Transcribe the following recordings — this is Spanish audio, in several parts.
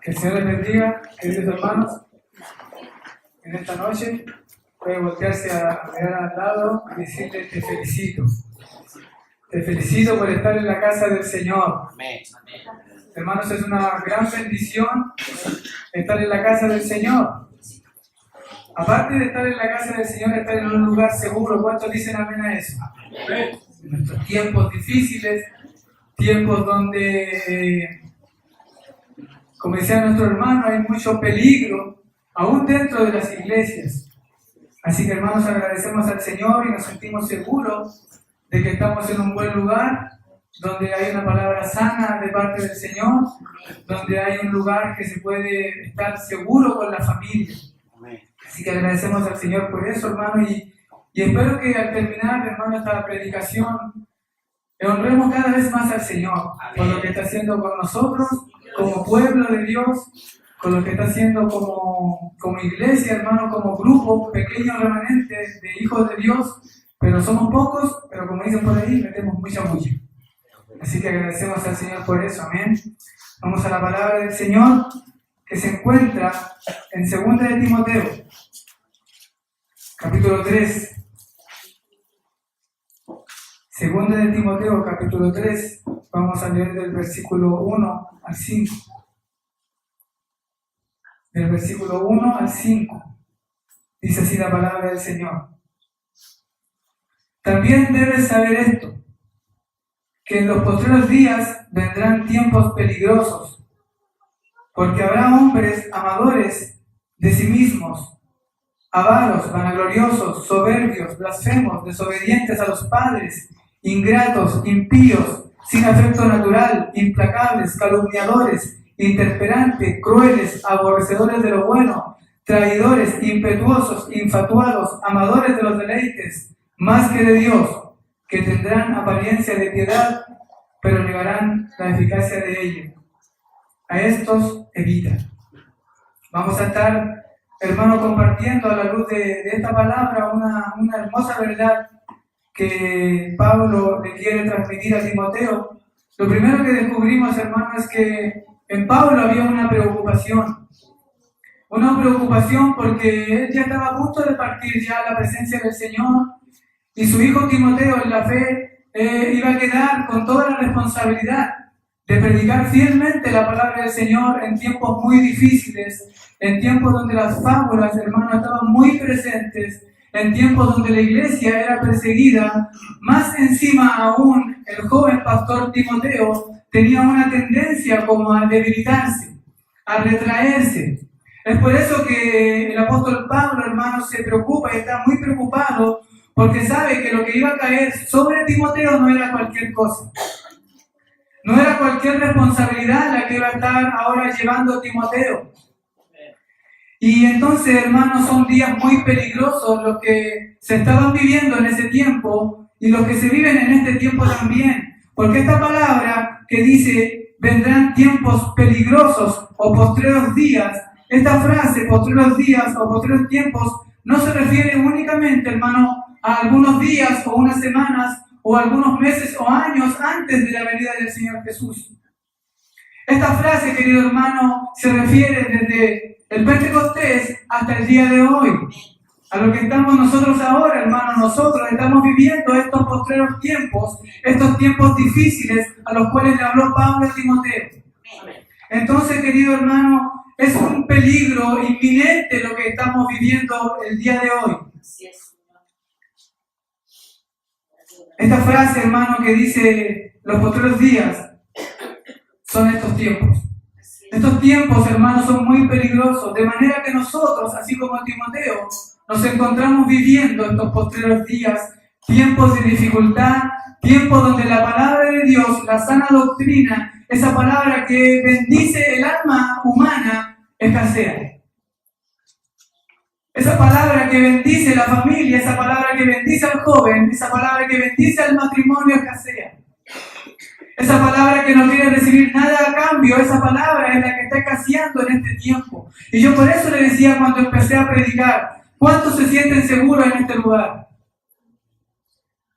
Que el Señor les bendiga, queridos hermanos. En esta noche puede voltearse a mirar al lado y decirle: te felicito. Te felicito por estar en la casa del Señor. Amén. Hermanos, es una gran bendición estar en la casa del Señor. Aparte de estar en la casa del Señor, estar en un lugar seguro. ¿Cuántos dicen amén a eso? Amén. En nuestros tiempos difíciles, tiempos donde, como decía nuestro hermano, hay mucho peligro, aún dentro de las iglesias. Así que, hermanos, agradecemos al Señor y nos sentimos seguros de que estamos en un buen lugar, donde hay una palabra sana de parte del Señor, donde hay un lugar que se puede estar seguro con la familia. Así que agradecemos al Señor por eso, hermano, y espero que al terminar, hermano, esta predicación, le honremos cada vez más al Señor por lo que está haciendo con nosotros, como pueblo de Dios, con lo que está haciendo como iglesia, hermano, como grupo, pequeños remanentes de hijos de Dios, pero somos pocos, pero como dicen por ahí, metemos mucha bulla. Así que agradecemos al Señor por eso, amén. Vamos a la palabra del Señor, que se encuentra en 2 de Timoteo, capítulo 3. 2 de Timoteo, capítulo 3, vamos a leer del versículo 1 al 5. Del versículo 1 al 5, dice así la palabra del Señor. También debes saber esto, que en los postreros días vendrán tiempos peligrosos, porque habrá hombres amadores de sí mismos, avaros, vanagloriosos, soberbios, blasfemos, desobedientes a los padres, ingratos, impíos, sin afecto natural, implacables, calumniadores, intemperantes, crueles, aborrecedores de lo bueno, traidores, impetuosos, infatuados, amadores de los deleites, más que de Dios, que tendrán apariencia de piedad, pero negarán la eficacia de ella. A estos evita. Vamos a estar, hermano, compartiendo a la luz de esta palabra una hermosa verdad que Pablo le quiere transmitir a Timoteo. Lo primero que descubrimos, hermano, es que en Pablo había una preocupación. Una preocupación porque él ya estaba a punto de partir ya a la presencia del Señor, y su hijo Timoteo en la fe iba a quedar con toda la responsabilidad de predicar fielmente la palabra del Señor en tiempos muy difíciles, en tiempos donde las fábulas, hermano, estaban muy presentes, en tiempos donde la iglesia era perseguida. Más encima aún, el joven pastor Timoteo tenía una tendencia como a debilitarse, a retraerse. Es por eso que el apóstol Pablo, hermano, se preocupa y está muy preocupado, porque sabe que lo que iba a caer sobre Timoteo no era cualquier cosa. No era cualquier responsabilidad la que iba a estar ahora llevando Timoteo. Y entonces, hermanos, son días muy peligrosos los que se estaban viviendo en ese tiempo y los que se viven en este tiempo también. Porque esta palabra que dice, vendrán tiempos peligrosos o postreros días, esta frase, postreros días o postreros tiempos, no se refiere únicamente, hermano, a algunos días o unas semanas o algunos meses o años antes de la venida del Señor Jesús. Esta frase, querido hermano, se refiere desde el Pentecostés hasta el día de hoy. A lo que estamos nosotros ahora, hermano, nosotros estamos viviendo estos postreros tiempos, estos tiempos difíciles a los cuales le habló Pablo a Timoteo. Entonces, querido hermano, es un peligro inminente lo que estamos viviendo el día de hoy. Esta frase, hermano, que dice los postreros días, son estos tiempos. Estos tiempos, hermanos, son muy peligrosos, de manera que nosotros, así como Timoteo, nos encontramos viviendo estos postreros días, tiempos de dificultad, tiempos donde la palabra de Dios, la sana doctrina, esa palabra que bendice el alma humana, escasea. Esa palabra que bendice la familia, esa palabra que bendice al joven, esa palabra que bendice al matrimonio escasea. Esa palabra que no quiere recibir nada a cambio, esa palabra es la que está escaseando en este tiempo. Y yo por eso le decía cuando empecé a predicar, ¿cuántos se sienten seguros en este lugar?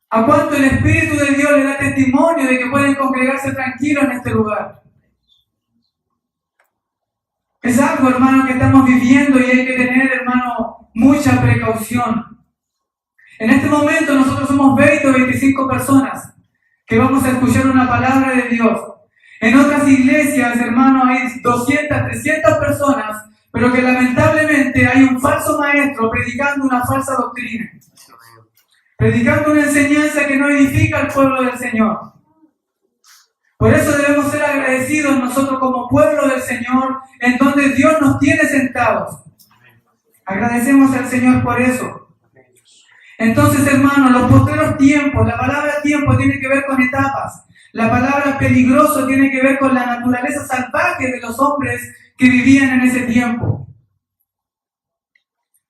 ¿A cuánto el Espíritu de Dios le da testimonio de que pueden congregarse tranquilos en este lugar? Es algo, hermano, que estamos viviendo y hay que tener, hermano, mucha precaución. En este momento nosotros somos 20 o 25 personas que vamos a escuchar una palabra de Dios. En otras iglesias, hermano, hay 200, 300 personas, pero que lamentablemente hay un falso maestro predicando una falsa doctrina, predicando una enseñanza que no edifica al pueblo del Señor. Por eso debemos ser agradecidos nosotros como pueblo del Señor, en donde Dios nos tiene sentados. Agradecemos al Señor por eso. Entonces, hermanos, los postreros tiempos, la palabra tiempo tiene que ver con etapas. La palabra peligroso tiene que ver con la naturaleza salvaje de los hombres que vivían en ese tiempo.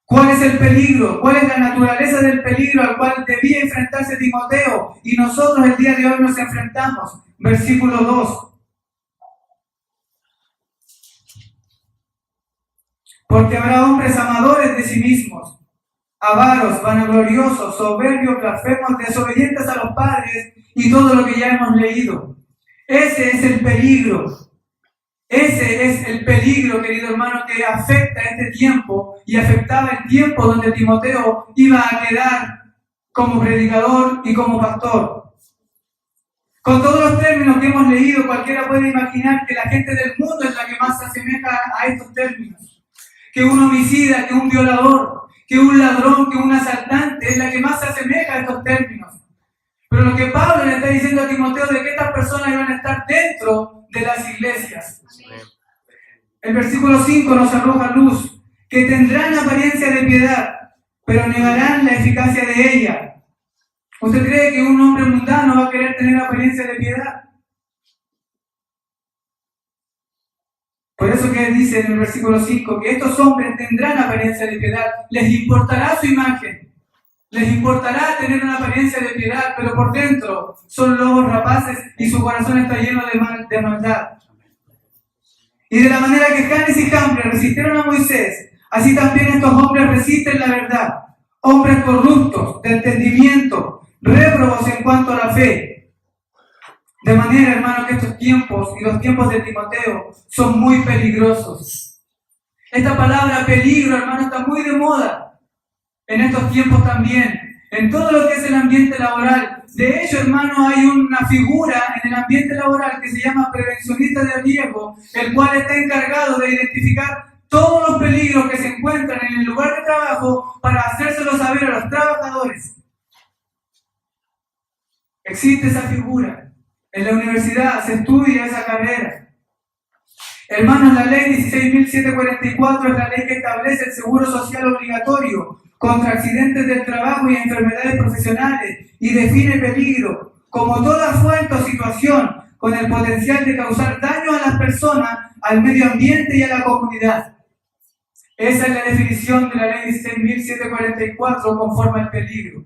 ¿Cuál es el peligro? ¿Cuál es la naturaleza del peligro al cual debía enfrentarse Timoteo? Y nosotros el día de hoy nos enfrentamos. Versículo 2. Porque habrá hombres amadores de sí mismos, avaros, vanagloriosos, soberbios, blasfemos, desobedientes a los padres y todo lo que ya hemos leído. Ese es el peligro. Ese es el peligro, querido hermano, que afecta este tiempo y afectaba el tiempo donde Timoteo iba a quedar como predicador y como pastor. Con todos los términos que hemos leído, cualquiera puede imaginar que la gente del mundo es la que más se asemeja a estos términos. Que un homicida, que un violador, que un ladrón, que un asaltante es la que más se asemeja a estos términos. Pero lo que Pablo le está diciendo a Timoteo de que estas personas iban a estar dentro de las iglesias. El versículo 5 nos arroja luz, que tendrán apariencia de piedad, pero negarán la eficacia de ella. ¿Usted cree que un hombre mundano va a querer tener apariencia de piedad? Por eso que dice en el versículo 5 que estos hombres tendrán apariencia de piedad, les importará su imagen, les importará tener una apariencia de piedad, pero por dentro son lobos rapaces y su corazón está lleno de maldad. Y de la manera que Janes y Jambres resistieron a Moisés, así también estos hombres resisten la verdad, hombres corruptos, de entendimiento, réprobos en cuanto a la fe. De manera, hermano, que estos tiempos y los tiempos de Timoteo son muy peligrosos. Esta palabra peligro, hermano, está muy de moda en estos tiempos también, en todo lo que es el ambiente laboral. De hecho, hermano, hay una figura en el ambiente laboral que se llama prevencionista de riesgo, el cual está encargado de identificar todos los peligros que se encuentran en el lugar de trabajo para hacérselo saber a los trabajadores. Existe esa figura. En la universidad se estudia esa carrera. Hermanos, la ley 16.744 es la ley que establece el seguro social obligatorio contra accidentes del trabajo y enfermedades profesionales y define peligro como toda fuente o situación con el potencial de causar daño a las personas, al medio ambiente y a la comunidad. Esa es la definición de la ley 16.744 conforme al peligro.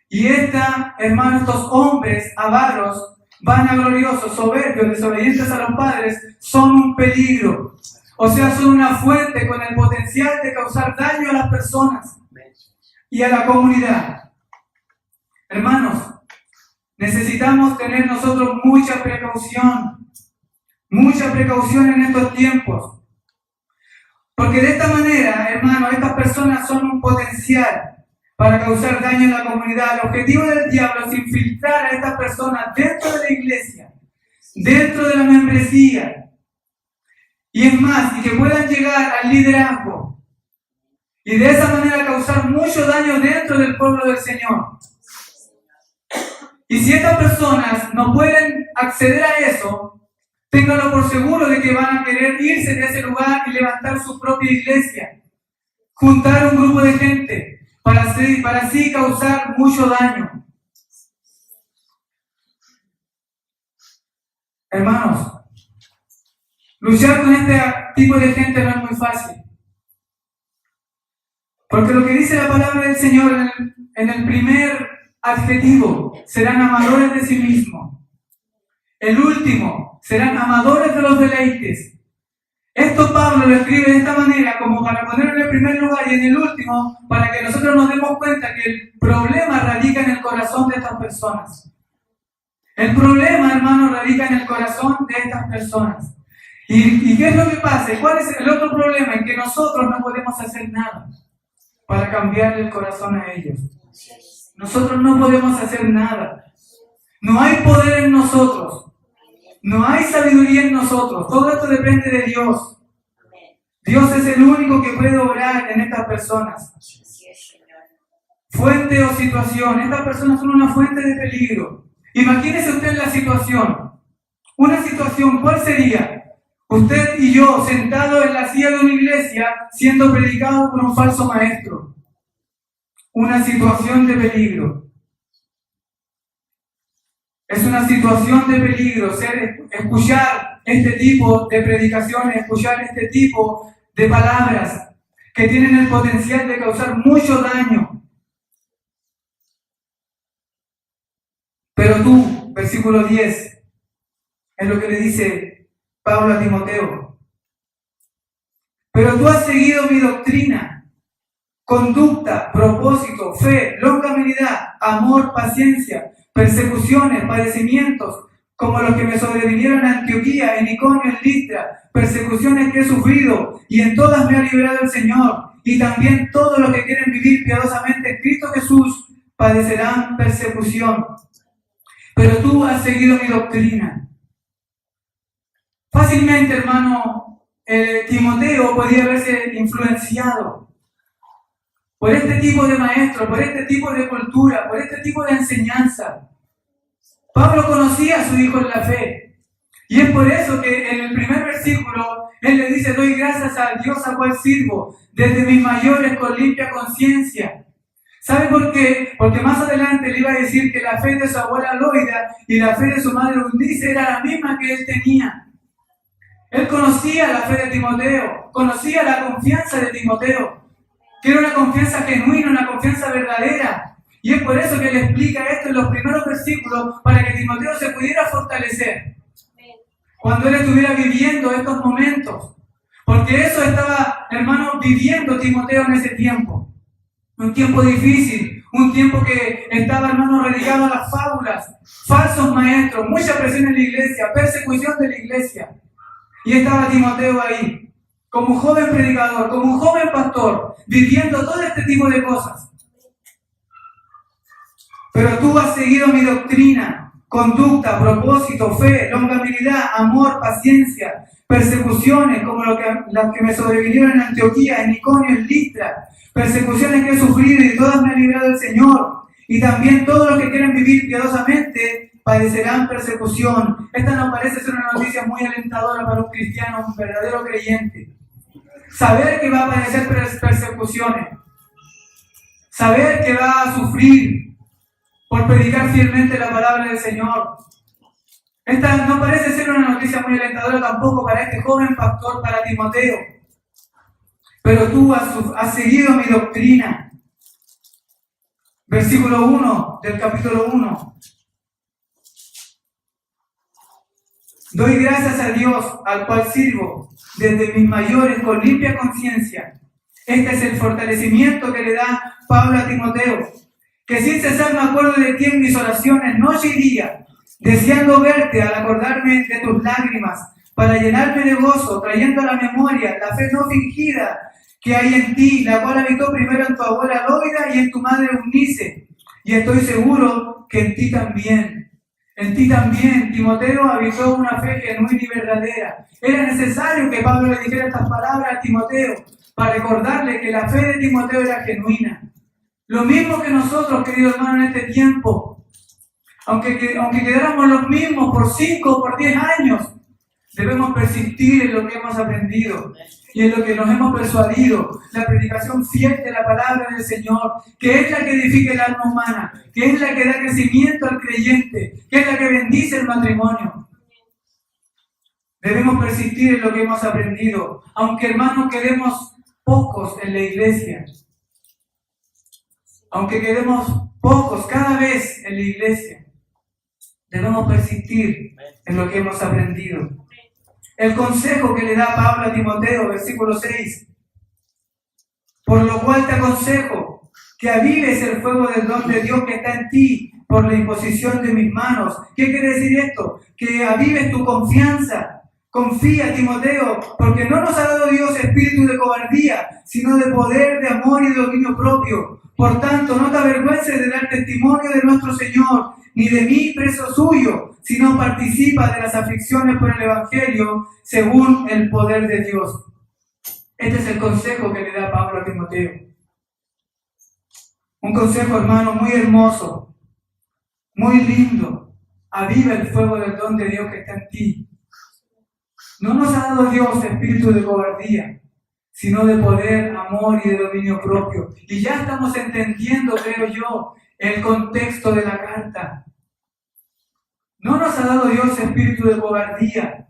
Y hermanos, estos hombres avaros, vanagloriosos, soberbios, desobedientes a los padres, son un peligro. O sea, son una fuente con el potencial de causar daño a las personas y a la comunidad. Hermanos, necesitamos tener nosotros mucha precaución en estos tiempos. Porque de esta manera, hermanos, estas personas son un potencial para causar daño a la comunidad. El objetivo del diablo es infiltrar a estas personas dentro de la iglesia, dentro de la membresía. Y es más, y que puedan llegar al liderazgo. Y de esa manera causar mucho daño dentro del pueblo del Señor. Y si estas personas no pueden acceder a eso, ténganlo por seguro de que van a querer irse de ese lugar y levantar su propia iglesia. Juntar un grupo de gente para así causar mucho daño. Hermanos, luchar con este tipo de gente no es muy fácil. Porque lo que dice la palabra del Señor en el primer adjetivo, serán amadores de sí mismos. El último, serán amadores de los deleites. Esto Pablo lo escribe de esta manera como para ponerlo en el primer lugar y en el último, para que nosotros nos demos cuenta que el problema radica en el corazón de estas personas. El problema, hermano, radica en el corazón de estas personas. ¿Y qué es lo que pasa? ¿Y cuál es el otro problema? En que nosotros no podemos hacer nada para cambiarle el corazón a ellos. Nosotros no podemos hacer nada. No hay poder en nosotros. No hay sabiduría en nosotros. Todo esto depende de Dios. Dios es el único que puede obrar en estas personas. Fuente o situación. Estas personas son una fuente de peligro. Imagínese usted la situación. Una situación, ¿cuál sería? Usted y yo sentados en la silla de una iglesia siendo predicados por un falso maestro. Una situación de peligro. Es una situación de peligro escuchar este tipo de predicaciones, escuchar este tipo de palabras que tienen el potencial de causar mucho daño. Pero tú, versículo 10, es lo que le dice Pablo a Timoteo. Pero tú has seguido mi doctrina, conducta, propósito, fe, longanimidad, amor, paciencia, persecuciones, padecimientos, como los que me sobrevinieron en Antioquía, en Iconio, en Listra, persecuciones que he sufrido, y en todas me ha librado el Señor. Y también todos los que quieren vivir piadosamente en Cristo Jesús padecerán persecución. Pero tú has seguido mi doctrina. Fácilmente, hermano, Timoteo podía haberse influenciado por este tipo de maestro, por este tipo de cultura, por este tipo de enseñanza. Pablo conocía a su hijo en la fe. Y es por eso que en el primer versículo, él le dice: doy gracias al Dios a cual sirvo, desde mis mayores con limpia conciencia. ¿Sabe por qué? Porque más adelante le iba a decir que la fe de su abuela Loida y la fe de su madre Eunice era la misma que él tenía. Él conocía la fe de Timoteo, conocía la confianza de Timoteo, que era una confianza genuina, una confianza verdadera. Y es por eso que él explica esto en los primeros versículos, para que Timoteo se pudiera fortalecer cuando él estuviera viviendo estos momentos. Porque eso estaba, hermano, viviendo Timoteo en ese tiempo. Un tiempo difícil, un tiempo que estaba, hermano, dedicado a las fábulas, falsos maestros, mucha presión en la iglesia, persecución de la iglesia. Y estaba Timoteo ahí, como un joven predicador, como un joven pastor, viviendo todo este tipo de cosas. Pero tú has seguido mi doctrina, conducta, propósito, fe, longanimidad, amor, paciencia, persecuciones como las que me sobrevinieron en Antioquía, en Iconio, en Listra, persecuciones que he sufrido y todas me ha librado el Señor. Y también todos los que quieren vivir piadosamente padecerán persecución. Esta nos parece ser una noticia muy alentadora para un cristiano, un verdadero creyente. Saber que va a padecer persecuciones, saber que va a sufrir por predicar fielmente la palabra del Señor. Esta no parece ser una noticia muy alentadora tampoco para este joven pastor, para Timoteo. Pero tú has seguido mi doctrina. Versículo 1 del capítulo 1. Doy gracias a Dios, al cual sirvo, desde mis mayores con limpia conciencia. Este es el fortalecimiento que le da Pablo a Timoteo. Que sin cesar me acuerdo de ti en mis oraciones, noche y día, deseando verte al acordarme de tus lágrimas, para llenarme de gozo, trayendo a la memoria la fe no fingida que hay en ti, la cual habitó primero en tu abuela Loida y en tu madre Eunice. Y estoy seguro que en ti también. En ti también, Timoteo, habitó una fe genuina y verdadera. Era necesario que Pablo le dijera estas palabras a Timoteo para recordarle que la fe de Timoteo era genuina. Lo mismo que nosotros, queridos hermanos, en este tiempo. Aunque quedáramos los mismos por 5 o por 10 años, debemos persistir en lo que hemos aprendido y en lo que nos hemos persuadido, la predicación fiel de la palabra del Señor, que es la que edifica el alma humana, que es la que da crecimiento al creyente, que es la que bendice el matrimonio. Debemos persistir en lo que hemos aprendido, aunque, hermanos, quedemos pocos en la iglesia, aunque quedemos pocos cada vez en la iglesia, debemos persistir en lo que hemos aprendido. El consejo que le da Pablo a Timoteo, versículo 6. Por lo cual te aconsejo que avives el fuego del don de Dios que está en ti por la imposición de mis manos. ¿Qué quiere decir esto? Que avives tu confianza Confía, Timoteo, porque no nos ha dado Dios espíritu de cobardía, sino de poder, de amor y de dominio propio. Por tanto, no te avergüences de dar testimonio de nuestro Señor, ni de mí, preso suyo, sino participa de las aflicciones por el Evangelio, según el poder de Dios. Este es el consejo que le da Pablo a Timoteo. Un consejo, hermano, muy hermoso, muy lindo. Aviva el fuego del don de Dios que está en ti. No nos ha dado Dios espíritu de cobardía, sino de poder, amor y de dominio propio. Y ya estamos entendiendo, creo yo, el contexto de la carta. No nos ha dado Dios espíritu de cobardía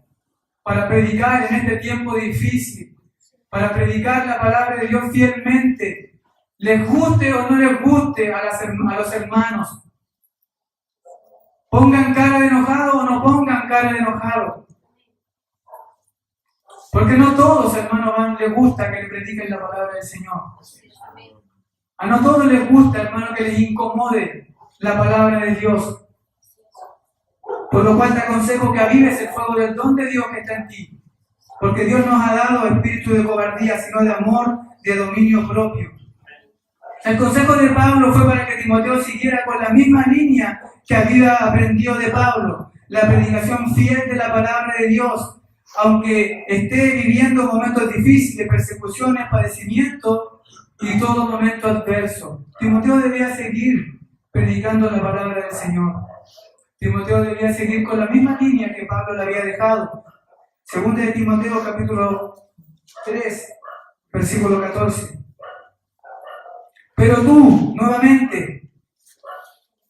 para predicar en este tiempo difícil, para predicar la palabra de Dios fielmente, les guste o no les guste a los hermanos. Pongan cara de enojado o no pongan cara de enojado. Porque no todos, hermanos, les gusta que le prediquen la palabra del Señor. A no todos les gusta, hermano, que les incomode la palabra de Dios. Por lo cual te aconsejo que avives el fuego del don de Dios que está en ti. Porque Dios nos ha dado espíritu de cobardía, sino de amor, de dominio propio. El consejo de Pablo fue para que Timoteo siguiera con la misma línea que había aprendido de Pablo, la predicación fiel de la palabra de Dios, aunque esté viviendo momentos difíciles, persecuciones, padecimientos y todo momento adverso. Timoteo debía seguir predicando la palabra del Señor. Timoteo debía seguir con la misma línea que Pablo le había dejado. Segunda de Timoteo, capítulo 3, versículo 14. Pero tú, nuevamente,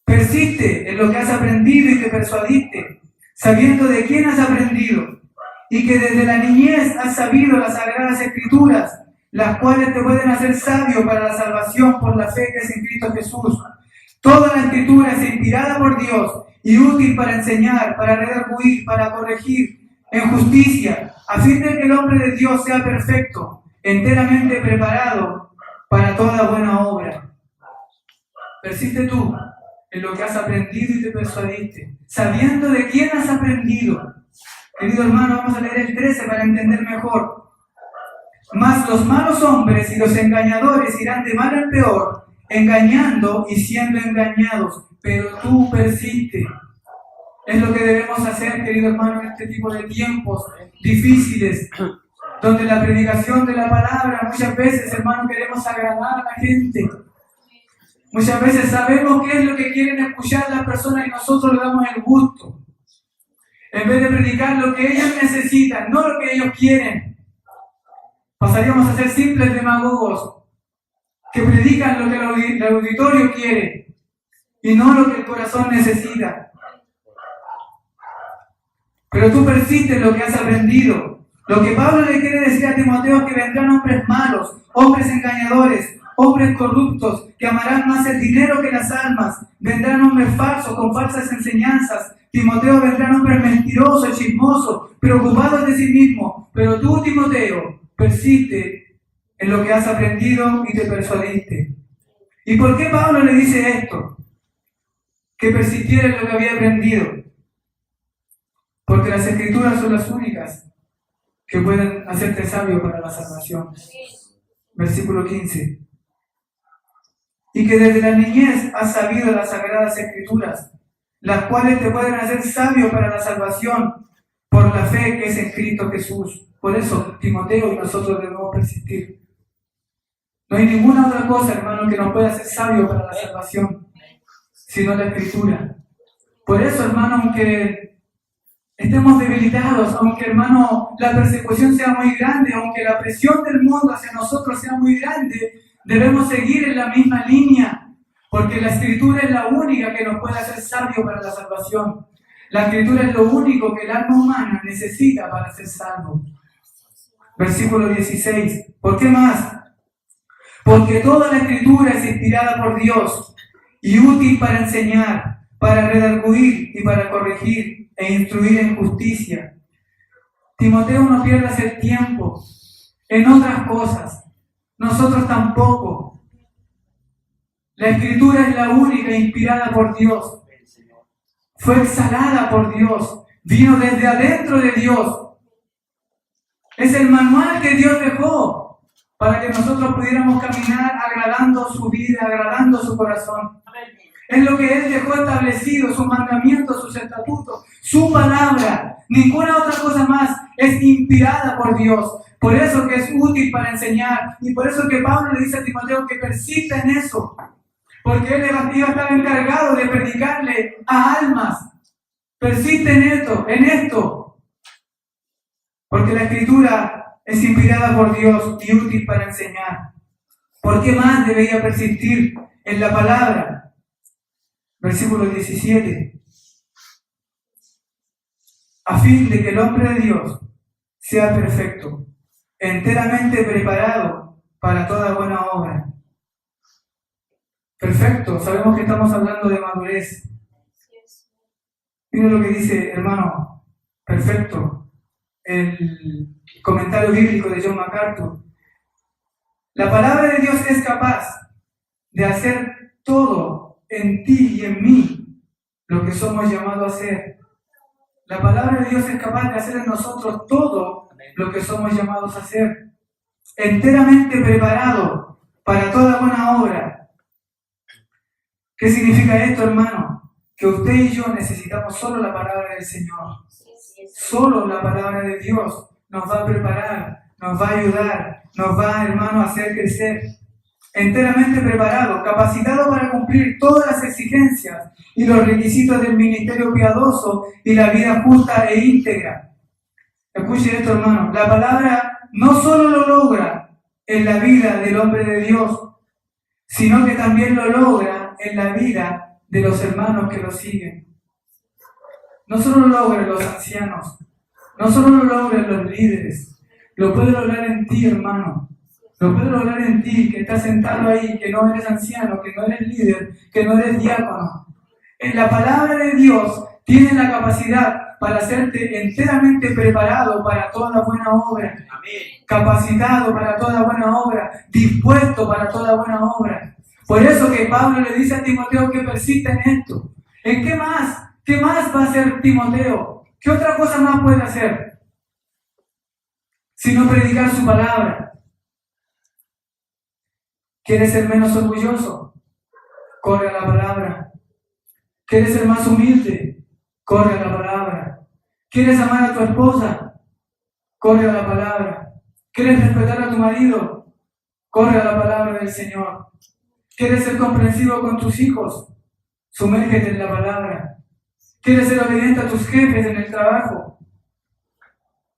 persiste en lo que has aprendido y te persuadiste, sabiendo de quién has aprendido, y que desde la niñez has sabido las sagradas escrituras, las cuales te pueden hacer sabio para la salvación por la fe que es en Cristo Jesús. Toda la escritura es inspirada por Dios y útil para enseñar, para redarguir, para corregir en justicia, a fin de que el hombre de Dios sea perfecto, enteramente preparado para toda buena obra. Persiste tú en lo que has aprendido y te persuadiste, sabiendo de quién has aprendido. Querido hermano, vamos a leer el 13 para entender mejor. Mas los malos hombres y los engañadores irán de mal en peor, engañando y siendo engañados, pero tú persiste. Es lo que debemos hacer, querido hermano, en este tipo de tiempos difíciles, donde la predicación de la palabra, muchas veces, hermano, queremos agradar a la gente. Muchas veces sabemos qué es lo que quieren escuchar las personas y nosotros le damos el gusto. En vez de predicar lo que ellos necesitan, no lo que ellos quieren, pasaríamos a ser simples demagogos que predican lo que el auditorio quiere y no lo que el corazón necesita. Pero tú persistes en lo que has aprendido. Lo que Pablo le quiere decir a Timoteo es que vendrán hombres malos, hombres engañadores, hombres corruptos, que amarán más el dinero que las almas. Vendrán hombres falsos con falsas enseñanzas. Timoteo, vendrán hombres mentirosos, chismosos, preocupados de sí mismos. Pero tú, Timoteo, persiste en lo que has aprendido y te persuadiste. ¿Y por qué Pablo le dice esto? Que persistiera en lo que había aprendido. Porque las Escrituras son las únicas que pueden hacerte sabio para la salvación. Versículo 15. Y que desde la niñez has sabido las sagradas Escrituras, las cuales te pueden hacer sabio para la salvación por la fe que es en Cristo Jesús. Por eso, Timoteo y nosotros debemos persistir. No hay ninguna otra cosa, hermano, que nos pueda hacer sabio para la salvación, sino la Escritura. Por eso, hermano, aunque estemos debilitados, aunque, hermano, la persecución sea muy grande, aunque la presión del mundo hacia nosotros sea muy grande, debemos seguir en la misma línea, porque la Escritura es la única que nos puede hacer sabio para la salvación. La Escritura es lo único que el alma humana necesita para ser salvo. Versículo 16. ¿Por qué más? Porque toda la Escritura es inspirada por Dios y útil para enseñar, para redarguir y para corregir e instruir en justicia. Timoteo, no pierdas el tiempo en otras cosas. Nosotros tampoco. La Escritura es la única inspirada por Dios. Fue exhalada por Dios. Vino desde adentro de Dios Es el manual que Dios dejó para que nosotros pudiéramos caminar agradando su vida, agradando su corazón. Es lo que Él dejó establecido, sus mandamientos, sus estatutos, su palabra. Ninguna otra cosa más es inspirada por Dios. Por eso que es útil para enseñar. Y por eso que Pablo le dice a Timoteo que persista en eso. Porque él iba a estar encargado de predicarle a almas. Persiste en esto. Porque la Escritura es inspirada por Dios y útil para enseñar. ¿Por qué más debería persistir en la palabra? Versículo 17. A fin de que el hombre de Dios sea perfecto, enteramente preparado para toda buena obra. Perfecto, sabemos que estamos hablando de madurez. Mira lo que dice, hermano, perfecto, el comentario bíblico de John MacArthur. La palabra de Dios es capaz de hacer todo en ti y en mí lo que somos llamados a hacer. La palabra de Dios es capaz de hacer en nosotros todo lo que somos llamados a hacer. Enteramente preparado para toda buena obra. ¿Qué significa esto, hermano? Que usted y yo necesitamos solo la palabra del Señor. Solo la palabra de Dios nos va a preparar, nos va a ayudar, nos va, hermano, a hacer crecer. Enteramente preparado, capacitado para cumplir todas las exigencias y los requisitos del ministerio piadoso y la vida justa e íntegra. Escuche esto, hermano. La palabra no solo lo logra en la vida del hombre de Dios, sino que también lo logra en la vida de los hermanos que lo siguen. No solo lo logra en los ancianos, no solo lo logra en los líderes, lo puede lograr en ti, hermano. Lo puede lograr en ti, que estás sentado ahí, que no eres anciano, que no eres líder, que no eres diácono. En la palabra de Dios tiene la capacidad para hacerte enteramente preparado para toda buena obra. Amén. Capacitado para toda buena obra, dispuesto para toda buena obra. Por eso que Pablo le dice a Timoteo que persista en esto. ¿En qué más? ¿Qué más va a hacer Timoteo? ¿Qué otra cosa más puede hacer? Sino predicar su palabra. ¿Quieres ser menos orgulloso? Corre a la palabra. ¿Quieres ser más humilde? Corre a la palabra. ¿Quieres amar a tu esposa? Corre a la palabra. ¿Quieres respetar a tu marido? Corre a la palabra del Señor. ¿Quieres ser comprensivo con tus hijos? Sumérgete en la palabra. ¿Quieres ser obediente a tus jefes en el trabajo?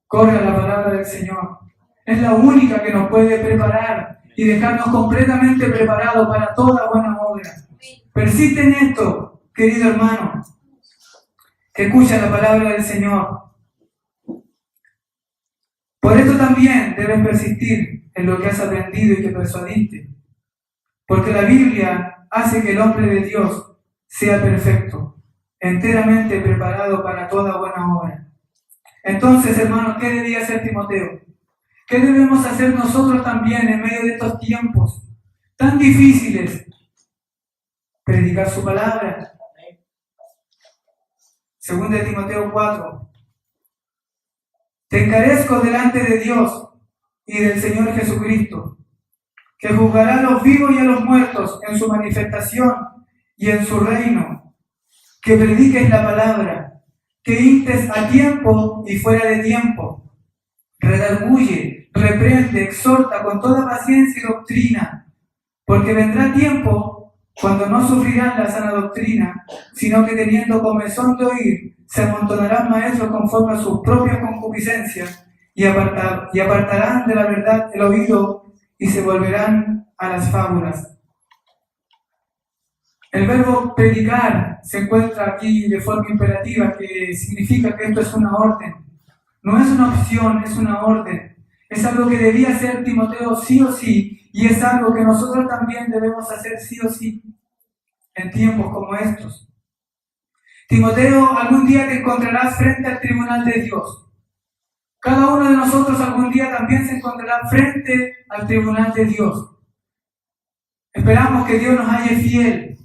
Corre a la palabra del Señor. Es la única que nos puede preparar y dejarnos completamente preparados para toda buena obra. Persiste en esto, querido hermano, que escucha la palabra del Señor. Por esto también debes persistir en lo que has aprendido y que persuadiste, porque la Biblia hace que el hombre de Dios sea perfecto, enteramente preparado para toda buena obra. Entonces, hermano, ¿qué debía hacer Timoteo? ¿Qué debemos hacer nosotros también en medio de estos tiempos tan difíciles? Predicar su palabra. Según de Timoteo 4. Te encarezco delante de Dios y del Señor Jesucristo, que juzgará a los vivos y a los muertos en su manifestación y en su reino, que prediques la palabra, que instes a tiempo y fuera de tiempo, redarguye, reprende, exhorta con toda paciencia y doctrina, porque vendrá tiempo cuando no sufrirán la sana doctrina, sino que teniendo comezón de oír, se amontonarán maestros conforme a sus propias concupiscencias y apartarán de la verdad el oído y se volverán a las fábulas. El verbo predicar se encuentra aquí de forma imperativa, que significa que esto es una orden. No es una opción, es una orden. Es algo que debía hacer Timoteo sí o sí, y es algo que nosotros también debemos hacer sí o sí en tiempos como estos. Timoteo, algún día te encontrarás frente al tribunal de Dios. Cada uno de nosotros algún día también se encontrará frente al tribunal de Dios. Esperamos que Dios nos halle fiel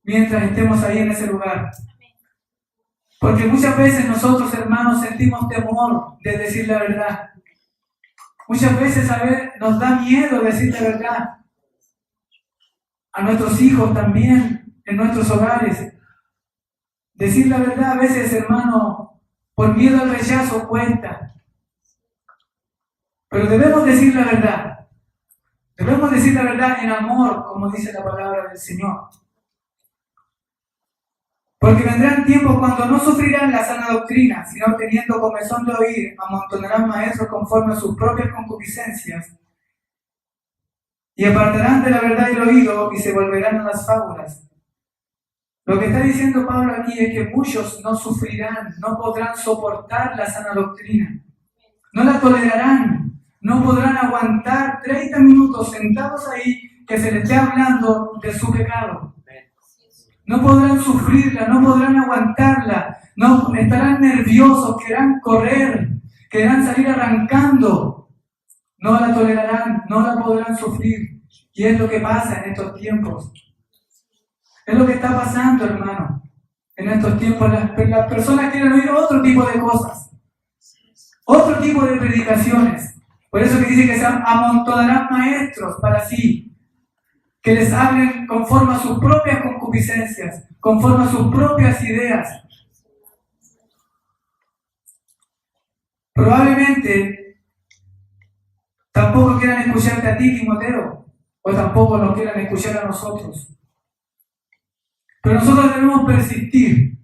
mientras estemos ahí en ese lugar. Porque muchas veces nosotros, hermanos, sentimos temor de decir la verdad. Muchas veces nos da miedo decir la verdad. A nuestros hijos también, en nuestros hogares. Decir la verdad a veces, hermano, por miedo al rechazo cuesta. Pero debemos decir la verdad. Debemos decir la verdad en amor, como dice la palabra del Señor. Porque vendrán tiempos cuando no sufrirán la sana doctrina, sino teniendo comezón de oír, amontonarán maestros conforme a sus propias concupiscencias, y apartarán de la verdad el oído y se volverán a las fábulas. Lo que está diciendo Pablo aquí es que muchos no sufrirán, no podrán soportar la sana doctrina, no la tolerarán, no podrán aguantar 30 minutos sentados ahí que se les esté hablando de su pecado. No podrán sufrirla, no podrán aguantarla, no estarán nerviosos, querrán correr, querrán salir arrancando. No la tolerarán, no la podrán sufrir. Y es lo que pasa en estos tiempos. Es lo que está pasando, hermano. En estos tiempos las personas quieren oír otro tipo de cosas, otro tipo de predicaciones. Por eso que dice que se amontonarán maestros para sí, que les hablen conforme a sus propias concupiscencias, conforme a sus propias ideas. Probablemente tampoco quieran escucharte a ti, Timoteo, o tampoco nos quieran escuchar a nosotros. Pero nosotros debemos persistir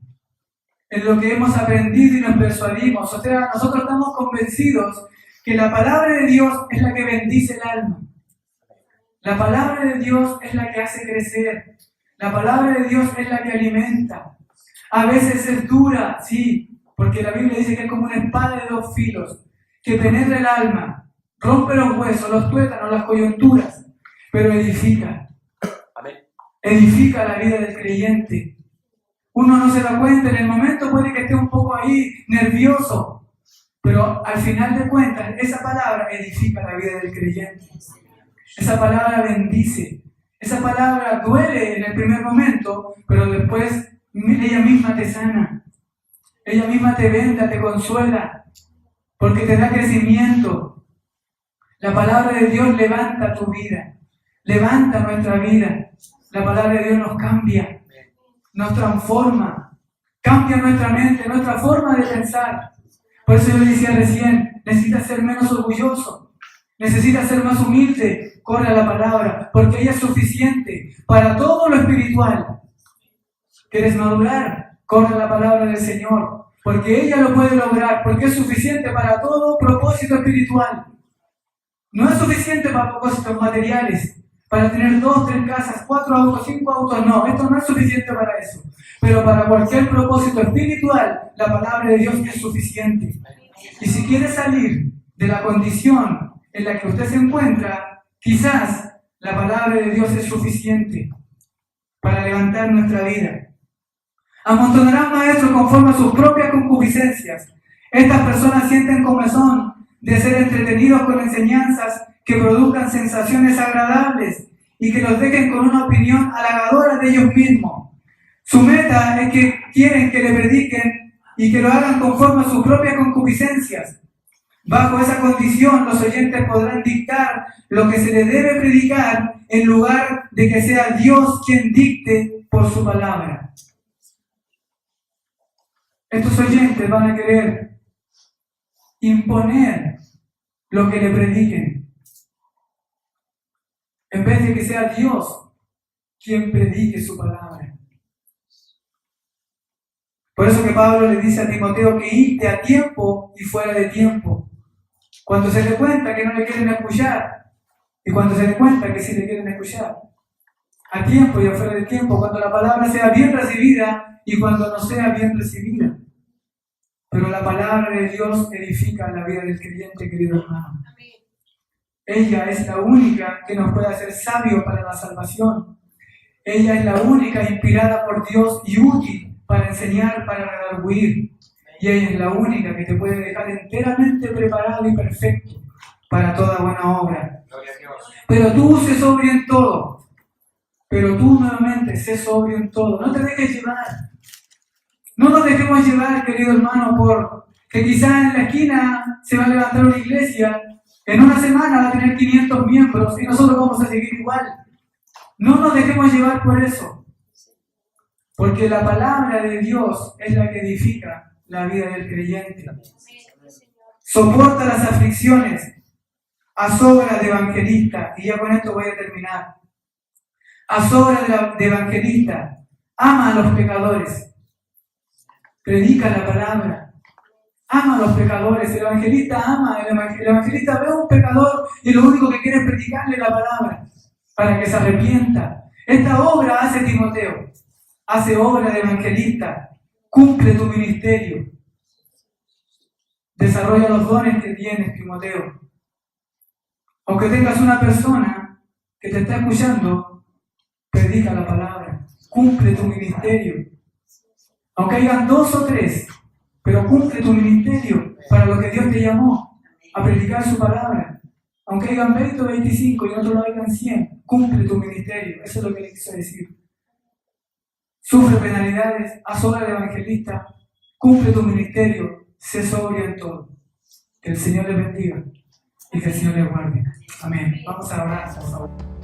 en lo que hemos aprendido y nos persuadimos. O sea, nosotros estamos convencidos que la palabra de Dios es la que bendice el alma. La palabra de Dios es la que hace crecer. La palabra de Dios es la que alimenta. A veces es dura, sí, porque la Biblia dice que es como una espada de 2 filos, que penetra el alma, rompe los huesos, los tuétanos, las coyunturas, pero edifica. Amén. Edifica la vida del creyente. Uno no se da cuenta, en el momento puede que esté un poco ahí nervioso, pero al final de cuentas, esa palabra edifica la vida del creyente. Esa palabra bendice. Esa palabra duele en el primer momento, pero después ella misma te sana. Ella misma te venda, te consuela, porque te da crecimiento. La palabra de Dios levanta tu vida, levanta nuestra vida. La palabra de Dios nos cambia, nos transforma, cambia nuestra mente, nuestra forma de pensar. Por eso yo le decía recién, necesitas ser menos orgulloso, necesitas ser más humilde. Corre a la palabra, porque ella es suficiente para todo lo espiritual. ¿Quieres madurar? Corre a la palabra del Señor, porque ella lo puede lograr, porque es suficiente para todo propósito espiritual. No es suficiente para propósitos materiales, para tener 2, 3 casas, 4 autos, 5 autos, no, esto no es suficiente para eso. Pero para cualquier propósito espiritual, la palabra de Dios es suficiente. Y si quiere salir de la condición en la que usted se encuentra, quizás la palabra de Dios es suficiente para levantar nuestra vida. Amontonarán maestros conforme a sus propias concupiscencias. Estas personas sienten comezón de ser entretenidos con enseñanzas que produzcan sensaciones agradables y que los dejen con una opinión halagadora de ellos mismos. Su meta es que quieren que le prediquen y que lo hagan conforme a sus propias concupiscencias. Bajo esa condición, los oyentes podrán dictar lo que se les debe predicar en lugar de que sea Dios quien dicte por su palabra. Estos oyentes van a querer imponer lo que le prediquen, en vez de que sea Dios quien predique su palabra. Por eso que Pablo le dice a Timoteo que irte a tiempo y fuera de tiempo. Cuando se dé cuenta que no le quieren escuchar y cuando se dé cuenta que sí le quieren escuchar. A tiempo y afuera de tiempo, cuando la palabra sea bien recibida y cuando no sea bien recibida. Pero la palabra de Dios edifica la vida del creyente, querido hermano. Ella es la única que nos puede hacer sabios para la salvación. Ella es la única inspirada por Dios y útil para enseñar, para redarguir. Y ella es la única que te puede dejar enteramente preparado y perfecto para toda buena obra. Pero tú sé sobrio en todo. Pero tú nuevamente sé sobrio en todo. No te dejes llevar. No nos dejemos llevar, querido hermano, por que quizás en la esquina se va a levantar una iglesia, en una semana va a tener 500 miembros y nosotros vamos a seguir igual. No nos dejemos llevar por eso, porque la palabra de Dios es la que edifica la vida del creyente. Soporta las aflicciones, asombra de evangelista, y ya con esto voy a terminar. Asombra de evangelista, ama a los pecadores, predica la palabra, ama a los pecadores. El evangelista ama, el evangelista ve a un pecador y lo único que quiere es predicarle la palabra para que se arrepienta. Esta obra hace Timoteo, hace obra de evangelista, cumple tu ministerio, desarrolla los dones que tienes, Timoteo. Aunque tengas una persona que te está escuchando, predica la palabra, cumple tu ministerio. Aunque hayan 2 o 3, pero cumple tu ministerio para lo que Dios te llamó, a predicar su palabra. Aunque hayan 20 o 25 y en otro lado hayan 100, cumple tu ministerio. Eso es lo que le quiso decir. Sufre penalidades, haz obra de evangelista, cumple tu ministerio, sé sobrio en todo. Que el Señor les bendiga y que el Señor les guarde. Amén. Vamos a orar, por favor.